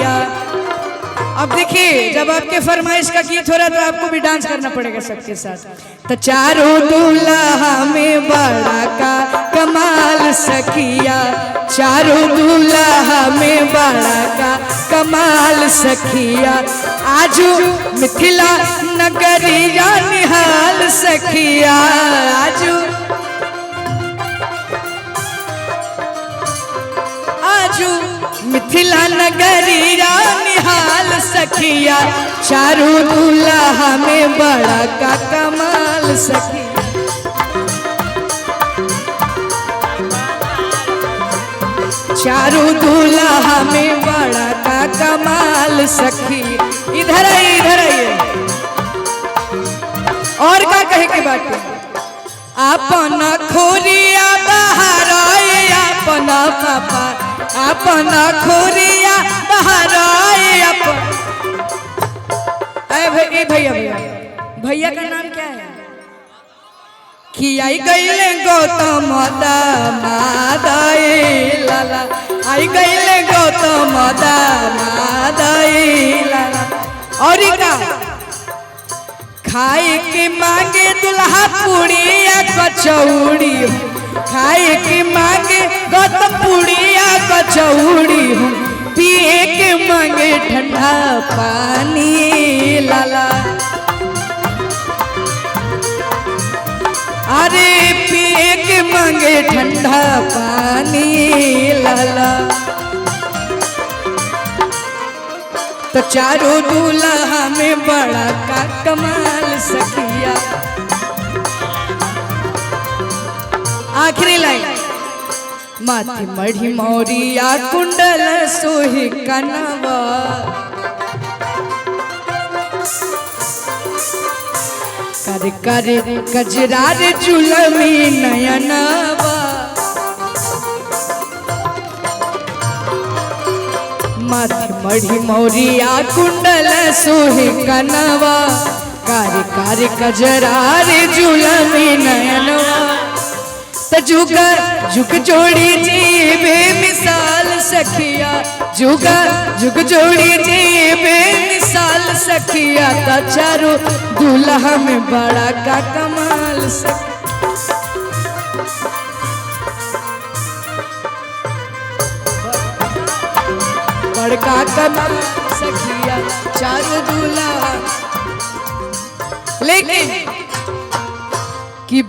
सखिया। अब देखिए जब आपके फरमाइश का गीत हो रहा है तो आपको भी डांस करना पड़ेगा सबके साथ। तो चारों दूल्हा में बड़ा का कमाल सखिया, चारों दूल्हा में बड़ा का कमाल सखिया। आजू मिथिला नगरिया निहाल सखिया, आजू मिथिला नगरिया निहाल सखिया, चारों दूल्हा में बड़ा का कमाल सखिया। चारों दूल्हा में बड़ा का कमाल सखी। इधर आइए इधर आइए। और क्या कहे के बात है? अपना खोरिया बाहर आए, अपना पापा अपना खोरिया बाहर आए। भैया भैया भैया का नाम क्या है? कि आई गईले गौतम दामादाई लाला, आई गईले गौतम दामादाई लाला। और का खाए के मांगे दुल्हा पूड़िया कचौड़ी, खाए के मांगे गौतम पूड़िया कचौड़ी हूँ, पिए के मांगे ठंडा पानी लाला। अरे पिए के मांगे ठंडा पानी लाला। तो चारों दूल्हा में बड़ा का कमाल सखिया। आखिरी लाइन। माथे मढ़ी मौरिया कुंडल सोही कनवा, कर कर कजरार जुलमी नयनवा। माथे मढ़ी मौरिया कुंडल सोहे कनवा, कार कार कजरार जुलमी नयनवा। जुग जुग जोड़ी जी बेमिसाल सखिया, जुग जुग जोड़ी जी बेमिसाल सखिया। ता चारों दूल्हा में बड़ा का कमाल सखिया। बड़का कमाल सखिया, चारों दूल्हा। लेकिन कि